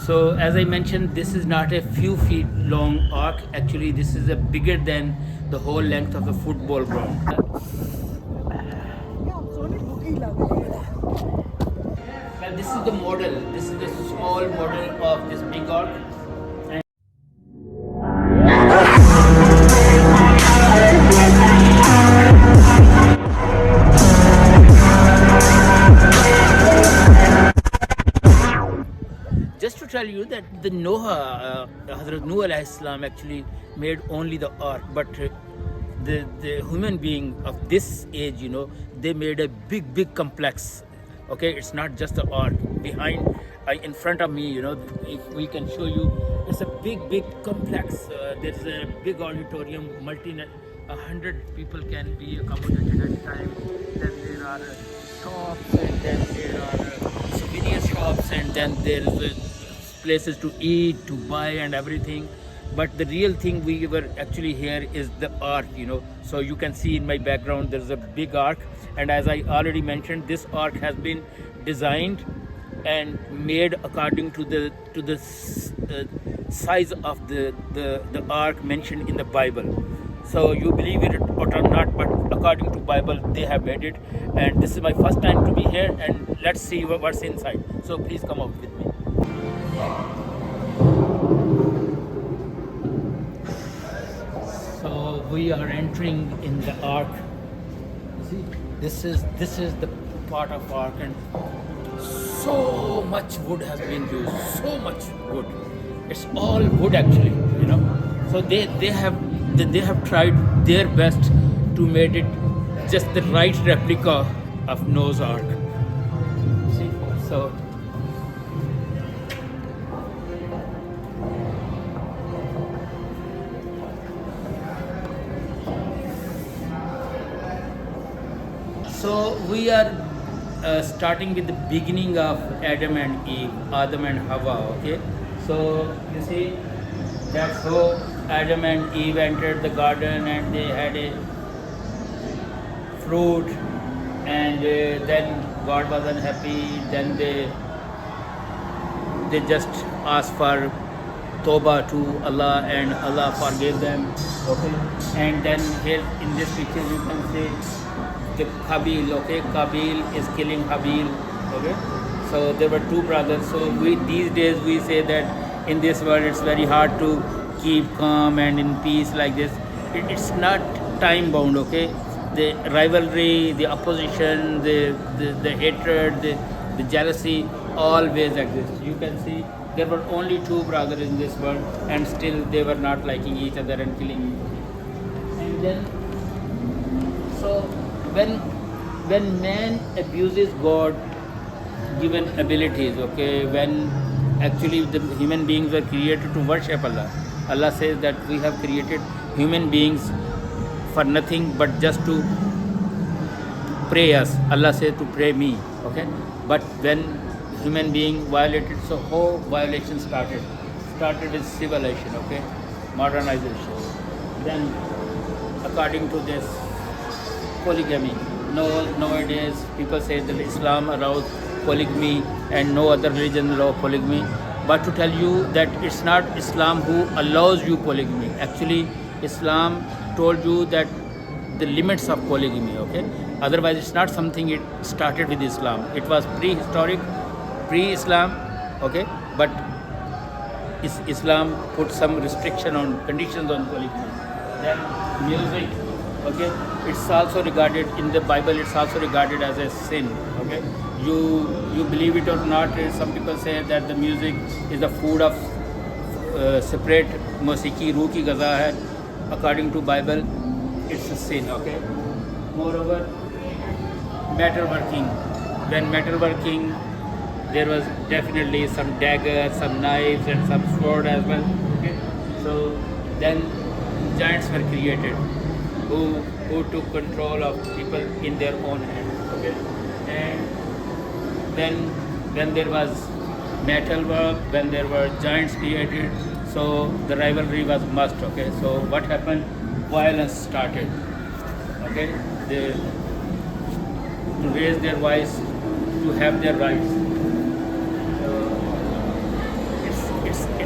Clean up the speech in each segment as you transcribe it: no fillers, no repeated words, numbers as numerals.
So as I mentioned, this is not a few feet long arc. Actually, this is a bigger than the whole length of a football ground. Well, this is the model. This is the small model of this big arc. Just to tell you that the Noah, Hazrat Noah alayhi salam actually made only the ark, but the human being of this age, they made a big complex. Okay, it's not just the ark. Behind, in front of me, if we can show you, it's a big complex. There's a big auditorium, 100 people can be accommodated at a time. Then there are shops, and then there are souvenir shops, and then there's places to eat, to buy, and everything. But the real thing we were actually here is the ark. So you can see in my background there's a big ark, and as I already mentioned, this ark has been designed and made according to the size of the ark mentioned in the Bible. So you believe it or not, but according to Bible, they have made it. And this is my first time to be here, and let's see what's inside. So please come out with me. So we are entering in the ark. See, this is the part of ark, and so much wood has been used. So much wood. It's all wood actually. So they have tried their best to make it just the right replica of Noah's Ark. See, so. So we are starting with the beginning of Adam and Eve, Adam and Hawa. Okay, so you see that's how Adam and Eve entered the garden, and they had a fruit, and then God was unhappy. Then they just asked for Toba to Allah, and Allah forgave them. Okay, and then here in this picture you can see the Qabil. Okay, Qabil is killing Habil. Okay, so there were two brothers. So these days we say that in this world it's very hard to keep calm and in peace like this. It's not time bound. Okay, the rivalry, the opposition, the hatred, the jealousy always exists. You can see there were only two brothers in this world, and still they were not liking each other and killing each other. And then, so when man abuses God given abilities, okay, when actually the human beings were created to worship Allah. Allah says that we have created human beings for nothing but just to pray us. Allah says to pray me. Okay, but when human being violated, so how violation started with civilization. Okay, modernization. Then according to this, polygamy. Nowadays people say that Islam allows polygamy and no other religion allows polygamy. But to tell you that it's not Islam who allows you polygamy. Actually, Islam told you that the limits of polygamy. Okay, otherwise it's not something it started with Islam. It was prehistoric, pre-Islam. Okay, but Islam put some restriction on conditions on polygamy. Then music. Okay, it's also regarded in the Bible. It's also regarded as a sin. Okay, you believe it or not, some people say that the music is the food of separate musiki, ruh ki gaza hai. According to Bible, it's a sin. Okay, moreover, metalworking. When metalworking, there was definitely some daggers, some knives, and some sword as well. Okay, so then giants were created who took control of people in their own hands. Okay, and then when there was metalwork, when there were giants created, so the rivalry was must. Okay, so what happened? Violence started. Okay, to raise their voice, to have their rights. So it's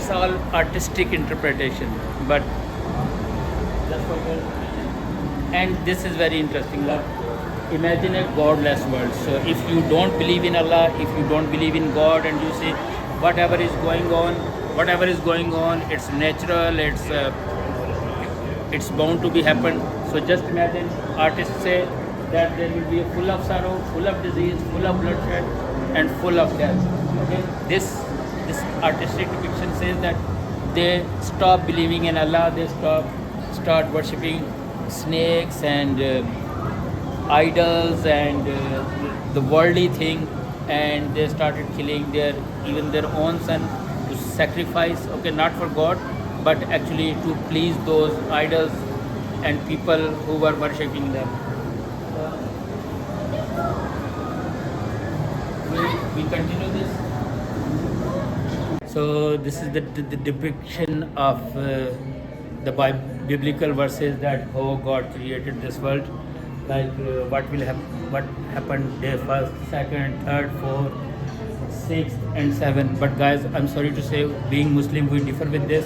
it's all artistic interpretation, but that's what and this is very interesting. Like, imagine a godless world. So if you don't believe in Allah, if you don't believe in God, and you say whatever is going on, it's natural, it's bound to be happen. So just imagine, artists say that there will be full of sorrow, full of disease, full of bloodshed, and full of death. Okay, this artistic depiction says that they stop believing in Allah, they start worshipping snakes and idols and the worldly thing, and they started killing even their own son to sacrifice. Okay, not for God, but actually to please those idols and people who were worshipping them. We continue this. So this is the depiction of the biblical verses that how God created this world, like what happened day first, second, third, fourth, sixth, and seventh. But guys, I'm sorry to say, being Muslim, we differ with this.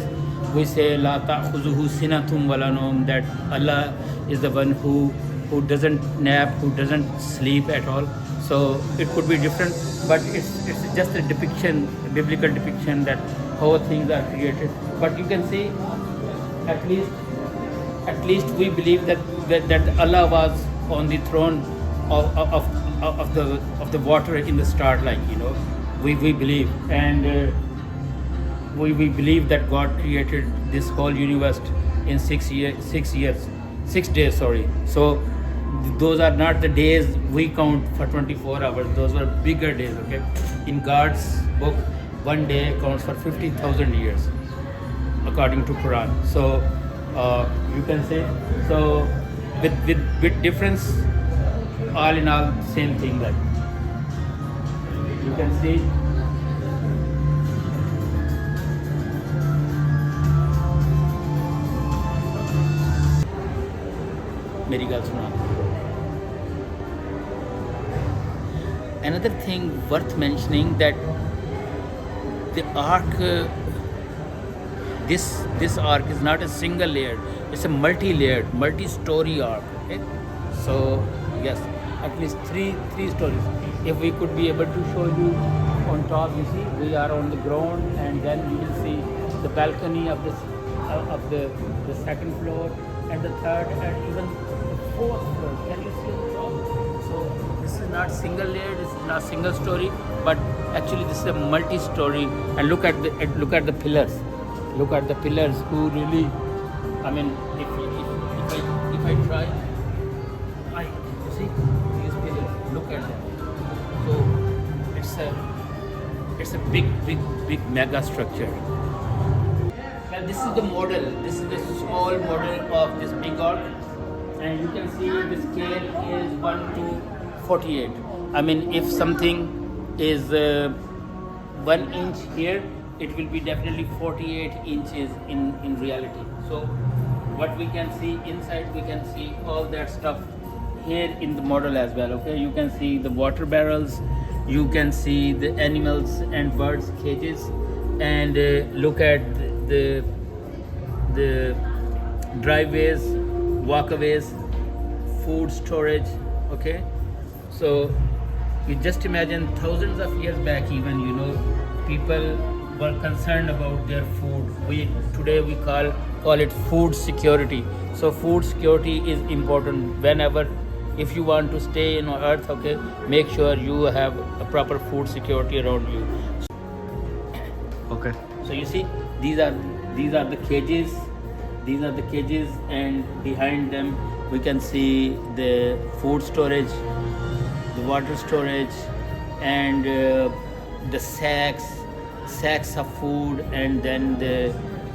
We say La ta'khuzuhu sinatum wala nawm, that Allah is the one who doesn't nap, who doesn't sleep at all. So it could be different, but it's just a depiction, a biblical depiction that how things are created. But you can see, at least we believe that Allah was on the throne of the water in the start, like, you know, we believe, and we believe that God created this whole universe in 6 days. Sorry. So those are not the days we count for 24 hours. Those were bigger days. Okay, in God's book, one day counts for 50,000 years, according to Quran. So you can say, so with difference, all in all, same thing. Like you can see. मेरी गल सुना. Another thing worth mentioning, that the ark, this ark is not a single layered, it's a multi-layered, multi-story ark. Okay, so yes, at least three stories. If we could be able to show you on top, you see we are on the ground, and then you will see the balcony of this of the second floor and the third and even the fourth floor. Can you see the top? So this is not single layered, this is not single story, but actually this is a multi-story. And look at the pillars. Look at the pillars. Who really? I mean, if I try, you see these pillars. Look at them. So it's a big mega structure. Well, this is the model. This is the small model of this big ark, and you can see the scale is 1:48. I mean, if something is 1 inch here, it will be definitely 48 inches in reality. So what we can see inside, we can see all that stuff here in the model as well. Okay, you can see the water barrels, you can see the animals and birds cages, and look at the driveways, walkways, food storage. Okay, so you just imagine thousands of years back, even, you know, people were concerned about their food. Today we call it food security. So food security is important. Whenever, if you want to stay on earth, okay, make sure you have a proper food security around you. Okay, so you see, these are the cages. These are the cages, and behind them we can see the food storage, the water storage, and the sacks of food, and then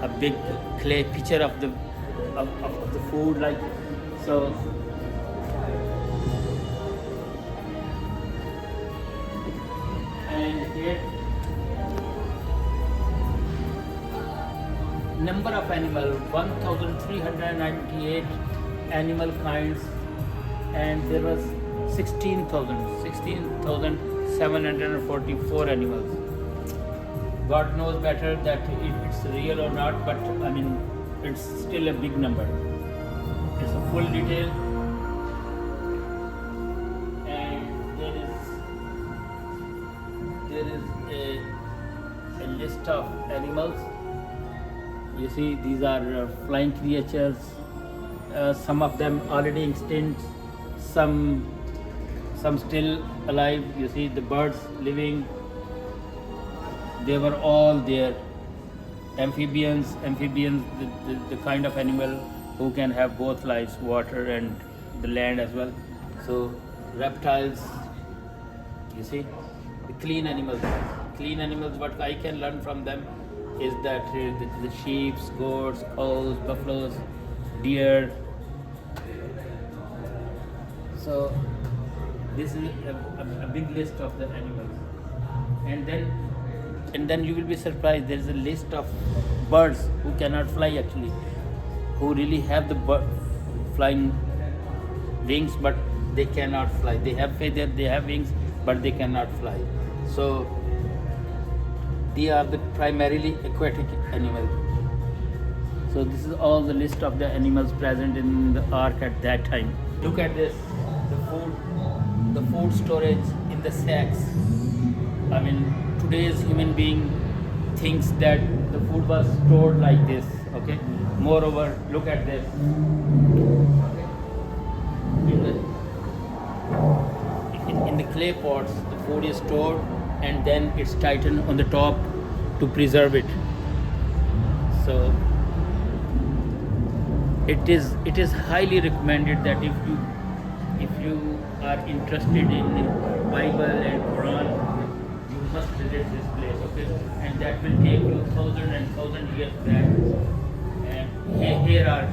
a big clay picture of the food, like so. And here, number of animals, 1,398 animal kinds, and there was 16,744 animals. God knows better that if it's real or not, but I mean, it's still a big number. It's a full detail, and there is a list of animals. You see, these are flying creatures. Some of them already extinct, some still alive. You see the birds living. They were all there. Amphibians, the kind of animal who can have both lives, water and the land as well. So reptiles, you see, the clean animals. Clean animals, what I can learn from them is that the sheep, goats, cows, buffaloes, deer. So this is a big list of the animals, and then you will be surprised. There is a list of birds who cannot fly actually, who really have the flying wings, but they cannot fly. They have feathers, they have wings, but they cannot fly. So they are the primarily aquatic animals. So this is all the list of the animals present in the ark at that time. Look at this, the food storage in the sacks. I mean, today's human being thinks that the food was stored like this. Okay. Moreover, look at this. In the clay pots, the food is stored and then it's tightened on the top to preserve it. So it is highly recommended that if you are interested in Bible and Quran, you must visit this place, okay? And that will take you thousand years back. And here are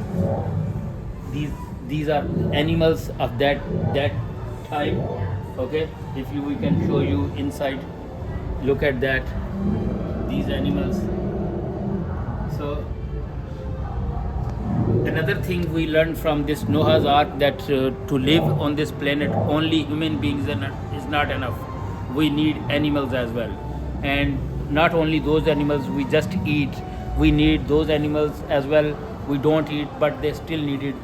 these are animals of that time, okay? If we can show you inside, look at that, these animals. So another thing we learned from this Noah's Ark, that to live on this planet only human beings is not enough. We need animals as well, and not only those animals we just eat, we need those animals as well we don't eat, but they still need it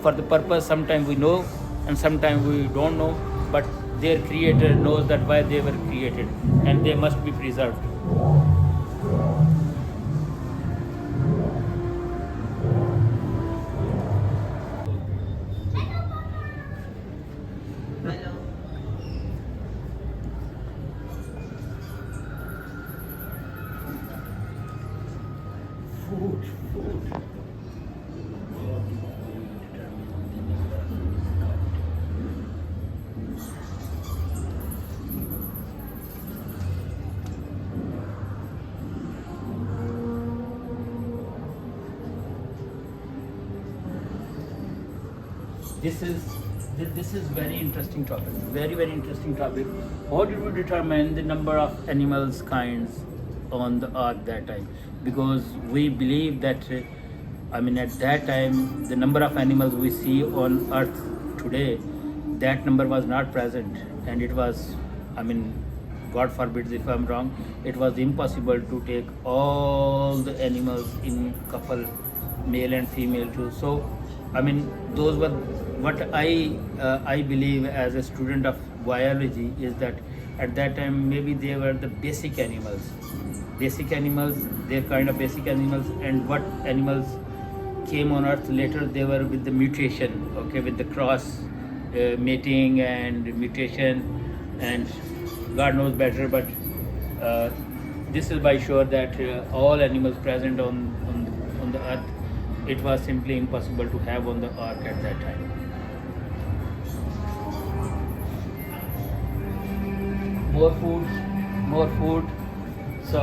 for the purpose. Sometimes we know and sometimes we don't know, but their creator knows that why they were created, and they must be preserved. Food. This is very interesting topic. Very interesting topic. How did we determine the number of animals kinds on the ark that time? Because we believe that at that time the number of animals we see on earth today, that number was not present, and it was, God forbid if I'm wrong, it was impossible to take all the animals in couple, male and female too. So those were what I believe as a student of biology, is that at that time maybe they were the basic animals, they're kind of basic animals. And what animals came on earth later, they were with the mutation, okay, with the cross mating and mutation, and God knows better, but this is by sure that all animals present on the earth, it was simply impossible to have on the ark at that time. More food. So